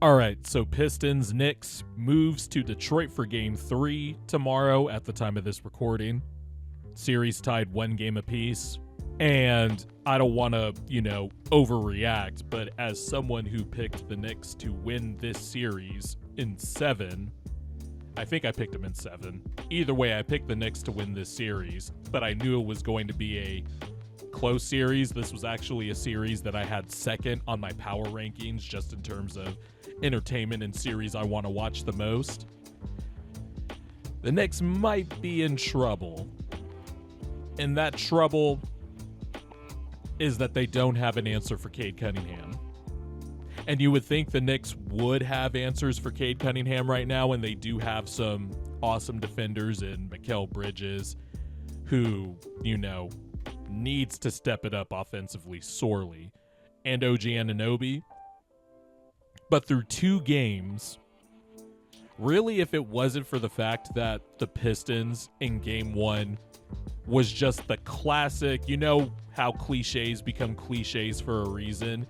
All right, so Pistons Knicks moves to Detroit for game 3 tomorrow at the time of this recording. Series tied 1 game apiece. And I don't want to, overreact, but as someone who picked the Knicks to win this series in 7, I think I picked them in 7. Either way, I picked the Knicks to win this series, but I knew it was going to be a close series. This was actually a series that I had second on my power rankings, just in terms of entertainment and series I want to watch the most. The Knicks might be in trouble. And that trouble is that they don't have an answer for Cade Cunningham. And you would think the Knicks would have answers for Cade Cunningham right now, and they do have some awesome defenders in Mikal Bridges, who, needs to step it up offensively sorely, and OG Anunoby. But through 2 games, really, if it wasn't for the fact that the Pistons in game 1 was just the classic, how cliches become cliches for a reason.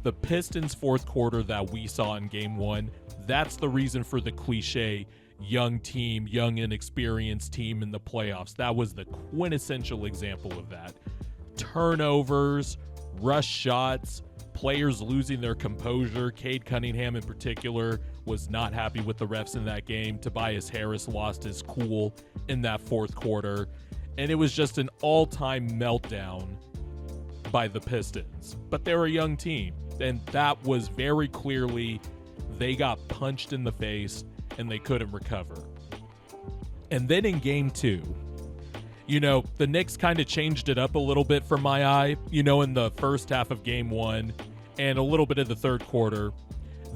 The Pistons' fourth quarter that we saw in game 1, that's the reason for the cliche young team, young inexperienced team in the playoffs. That was the quintessential example of that. Turnovers, rush shots, players losing their composure. Cade Cunningham in particular was not happy with the refs in that game. Tobias Harris lost his cool in that fourth quarter. And it was just an all-time meltdown by the Pistons. But they're a young team, and that was very clearly they got punched in the face and they couldn't recover. And then in game 2, the Knicks kind of changed it up a little bit from my eye. In the first half of game 1 and a little bit of the third quarter,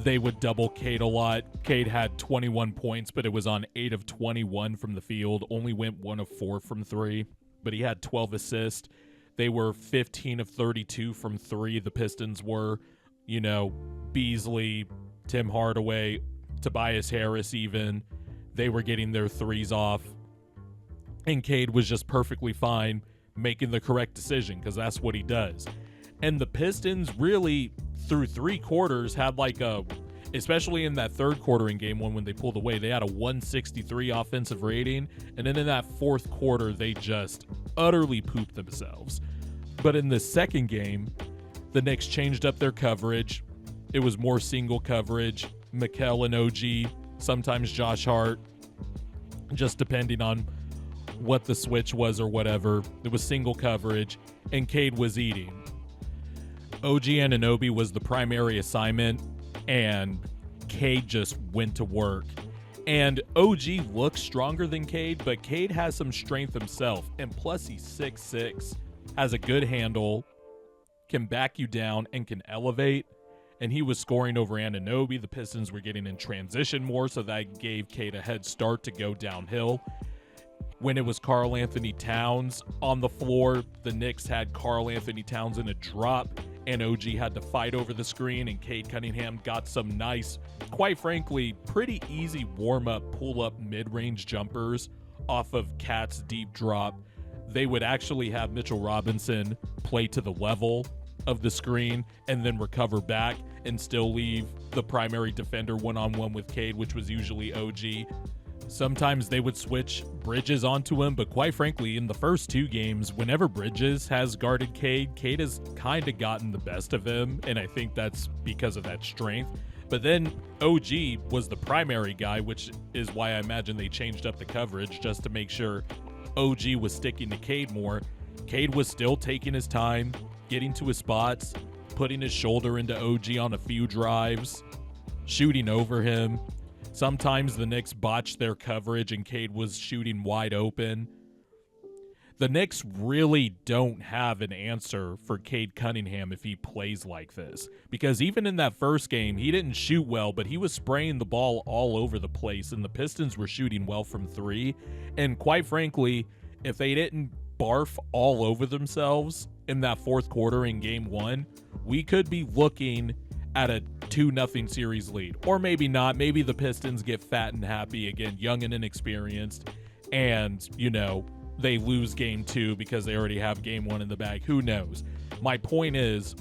they would double Cade a lot. Cade had 21 points, but it was on 8 of 21 from the field. Only went 1 of 4 from 3, but he had 12 assists. They were 15 of 32 from 3. The Pistons were, Beasley, Tim Hardaway, Tobias Harris even. They were getting their threes off. And Cade was just perfectly fine making the correct decision, because that's what he does. And the Pistons really, through 3 quarters, had especially in that third quarter in game 1 when they pulled away, they had a 163 offensive rating. And then in that fourth quarter, they just utterly pooped themselves. But in the second game, the Knicks changed up their coverage. It was more single coverage. Mikal and OG, sometimes Josh Hart, just depending on what the switch was or whatever. It was single coverage, and Cade was eating. OG Anunoby was the primary assignment, and Cade just went to work. And OG looks stronger than Cade, but Cade has some strength himself. And plus, he's 6'6", has a good handle, can back you down, and can elevate. And he was scoring over Anunoby. The Pistons were getting in transition more, so that gave Cade a head start to go downhill. When it was Karl Anthony Towns on the floor, the Knicks had Karl Anthony Towns in a drop, and OG had to fight over the screen, and Cade Cunningham got some nice, quite frankly, pretty easy warm-up, pull-up mid-range jumpers off of Cat's deep drop. They would actually have Mitchell Robinson play to the level of the screen and then recover back and still leave the primary defender one-on-one with Cade, which was usually OG. Sometimes they would switch Bridges onto him, but quite frankly, in the first 2 games, whenever Bridges has guarded Cade, Cade has kind of gotten the best of him, and I think that's because of that strength. But then OG was the primary guy, which is why I imagine they changed up the coverage just to make sure OG was sticking to Cade more. Cade was still taking his time, getting to his spots, putting his shoulder into OG on a few drives, shooting over him. Sometimes the Knicks botched their coverage and Cade was shooting wide open. The Knicks really don't have an answer for Cade Cunningham if he plays like this. Because even in that first game, he didn't shoot well, but he was spraying the ball all over the place, and the Pistons were shooting well from 3. And quite frankly, if they didn't barf all over themselves in that fourth quarter in game 1, we could be looking at a 2-0 series lead. Or maybe not. Maybe the Pistons get fat and happy again, young and inexperienced, and, they lose game 2 because they already have game 1 in the bag. Who knows? My point is,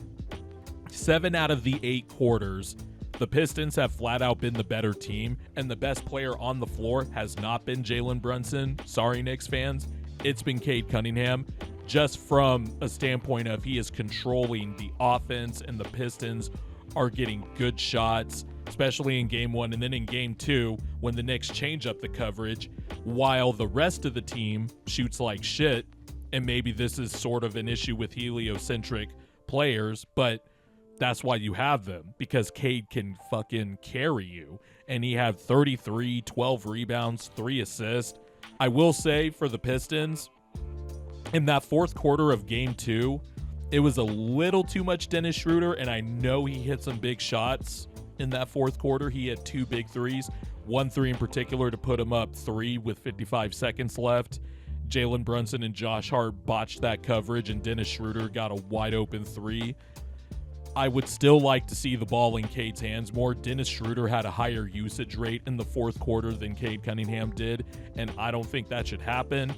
7 out of the 8 quarters, The Pistons have flat out been the better team, and the best player on the floor has not been Jalen Brunson. Sorry, Knicks fans. It's been Cade Cunningham, just from a standpoint of he is controlling the offense, and the Pistons are getting good shots, especially in game 1 and then in game 2 when the Knicks change up the coverage, while the rest of the team shoots like shit. And maybe this is sort of an issue with heliocentric players, but that's why you have them, because Cade can fucking carry you. And he had 33, 12 rebounds, 3 assists. I will say for the Pistons, in that fourth quarter of game 2, it was a little too much Dennis Schroeder, and I know he hit some big shots in that fourth quarter. He had 2 big threes, 1 3 in particular to put him up 3 with 55 seconds left. Jalen Brunson and Josh Hart botched that coverage, and Dennis Schroeder got a wide open 3. I would still like to see the ball in Cade's hands more. Dennis Schroeder had a higher usage rate in the fourth quarter than Cade Cunningham did, and I don't think that should happen.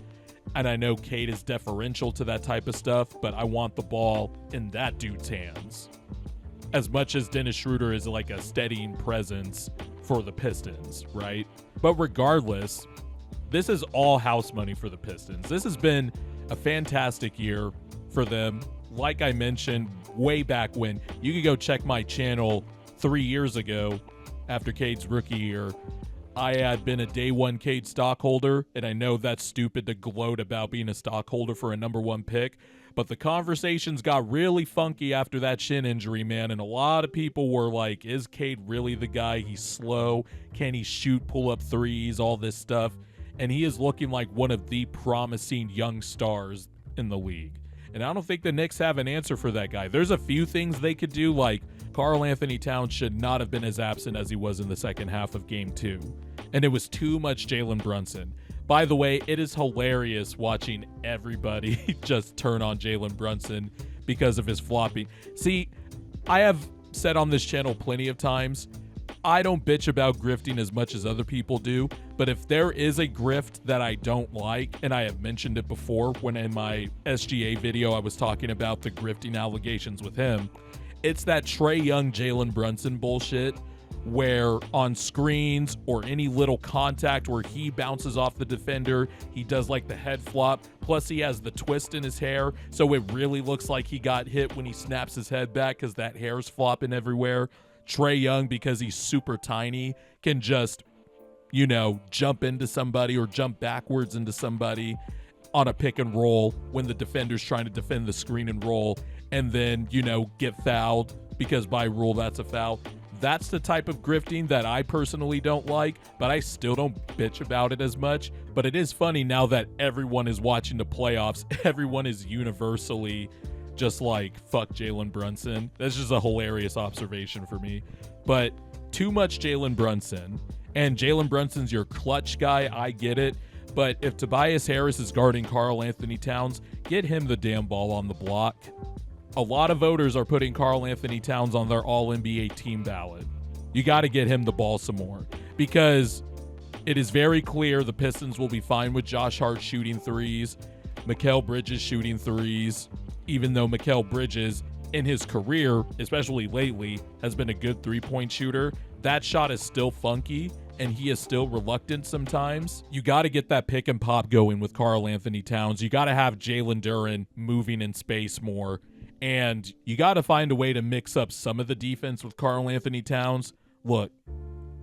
And I know Cade is deferential to that type of stuff, but I want the ball in that dude's hands. As much as Dennis Schroeder is like a steadying presence for the Pistons, right? But regardless, this is all house money for the Pistons. This has been a fantastic year for them. Like I mentioned way back when, you could go check my channel 3 years ago after Cade's rookie year. I had been a day 1 Cade stockholder, and I know that's stupid to gloat about being a stockholder for a number 1 pick, but the conversations got really funky after that shin injury, man, and a lot of people were like, is Cade really the guy? He's slow. Can he shoot pull-up threes? All this stuff. And he is looking like one of the promising young stars in the league. And I don't think the Knicks have an answer for that guy. There's a few things they could do, like Karl Anthony Towns should not have been as absent as he was in the second half of game 2. And it was too much Jalen Brunson. By the way, it is hilarious watching everybody just turn on Jalen Brunson because of his flopping. See, I have said on this channel plenty of times, I don't bitch about grifting as much as other people do, but if there is a grift that I don't like, and I have mentioned it before when in my SGA video I was talking about the grifting allegations with him, it's that Trae Young, Jalen Brunson bullshit, where on screens or any little contact where he bounces off the defender, he does like the head flop, plus he has the twist in his hair, so it really looks like he got hit when he snaps his head back because that hair's flopping everywhere. Trae Young, because he's super tiny, can just, jump into somebody or jump backwards into somebody on a pick and roll when the defender's trying to defend the screen and roll, and then, get fouled because by rule that's a foul. That's the type of grifting that I personally don't like, but I still don't bitch about it as much. But it is funny now that everyone is watching the playoffs, everyone is universally just like, fuck Jalen Brunson. That's just a hilarious observation for me. But too much Jalen Brunson. And Jalen Brunson's your clutch guy, I get it. But if Tobias Harris is guarding Karl Anthony Towns, get him the damn ball on the block. A lot of voters are putting Karl Anthony Towns on their All-NBA team ballot. You got to get him the ball some more. Because it is very clear the Pistons will be fine with Josh Hart shooting threes, Mikal Bridges shooting threes, even though Mikal Bridges, in his career, especially lately, has been a good three-point shooter. That shot is still funky, and he is still reluctant sometimes. You got to get that pick and pop going with Karl Anthony Towns. You got to have Jalen Duren moving in space more, and you got to find a way to mix up some of the defense with Karl Anthony Towns. Look,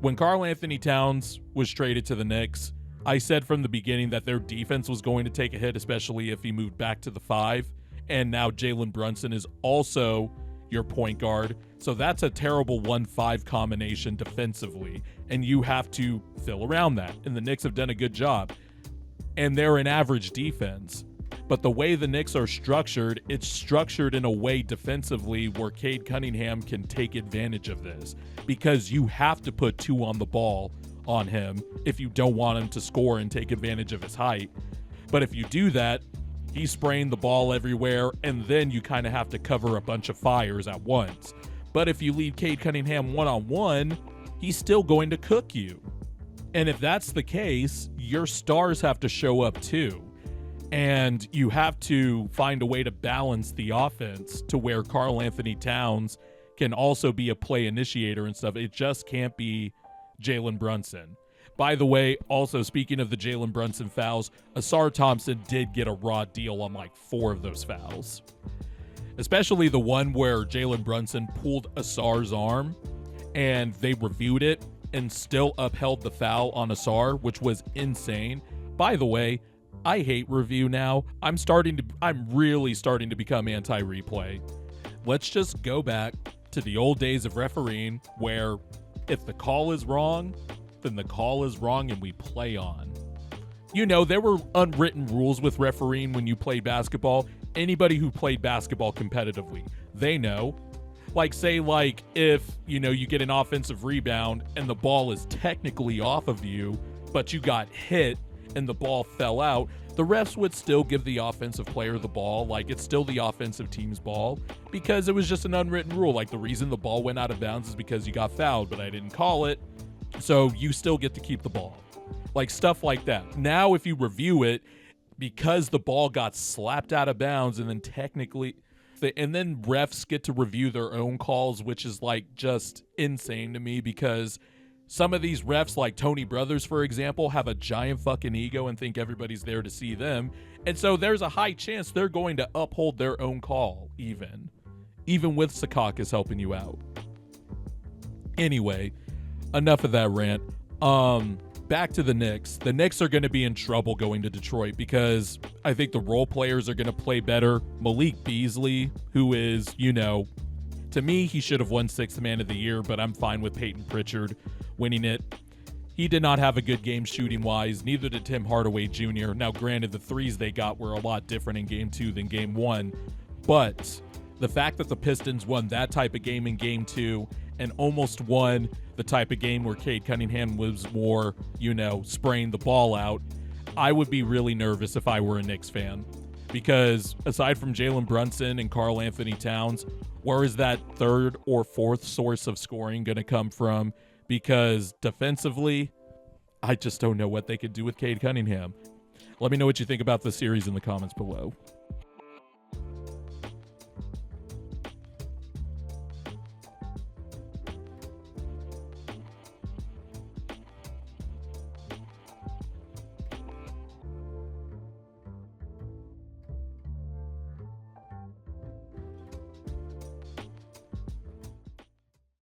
when Karl Anthony Towns was traded to the Knicks, I said from the beginning that their defense was going to take a hit, especially if he moved back to the 5. And now Jalen Brunson is also your point guard. So that's a terrible 1-5 combination defensively. And you have to fill around that. And the Knicks have done a good job. And they're an average defense. But the way the Knicks are structured, it's structured in a way defensively where Cade Cunningham can take advantage of this. Because you have to put 2 on the ball on him if you don't want him to score and take advantage of his height. But if you do that, he's spraying the ball everywhere, and then you kind of have to cover a bunch of fires at once. But if you leave Cade Cunningham one-on-one, he's still going to cook you. And if that's the case, your stars have to show up too. And you have to find a way to balance the offense to where Karl Anthony Towns can also be a play initiator and stuff. It just can't be Jalen Brunson. By the way, also speaking of the Jalen Brunson fouls, Asar Thompson did get a raw deal on like 4 of those fouls. Especially the one where Jalen Brunson pulled Asar's arm and they reviewed it and still upheld the foul on Asar, which was insane. By the way, I hate review now. I'm really starting to become anti-replay. Let's just go back to the old days of refereeing where if the call is wrong, then the call is wrong and we play on. You know, there were unwritten rules with refereeing when you played basketball. Anybody who played basketball competitively, they know. Like, say, like, if, you know, you get an offensive rebound and the ball is technically off of you, but you got hit and the ball fell out, the refs would still give the offensive player the ball. Like, it's still the offensive team's ball because it was just an unwritten rule. Like, the reason the ball went out of bounds is because you got fouled, but I didn't call it, so you still get to keep the ball. Like, stuff like that. Now, if you review it, because the ball got slapped out of bounds and then technically... And then refs get to review their own calls, which is, like, just insane to me because some of these refs, like Tony Brothers, for example, have a giant fucking ego and think everybody's there to see them. And so there's a high chance they're going to uphold their own call, even with Secaucus helping you out. Anyway, enough of that rant. Back to the Knicks. The Knicks are going to be in trouble going to Detroit because I think the role players are going to play better. Malik Beasley, who is, you know, to me, he should have won 6th Man of the Year, but I'm fine with Peyton Pritchard winning it. He did not have a good game shooting-wise. Neither did Tim Hardaway Jr. Now, granted, the threes they got were a lot different in Game 2 than Game 1, but the fact that the Pistons won that type of game in Game 2 and almost won the type of game where Cade Cunningham was more, you know, spraying the ball out, I would be really nervous if I were a Knicks fan. Because aside from Jalen Brunson and Karl Anthony Towns, where is that 3rd or 4th source of scoring going to come from? Because defensively, I just don't know what they could do with Cade Cunningham. Let me know what you think about this series in the comments below.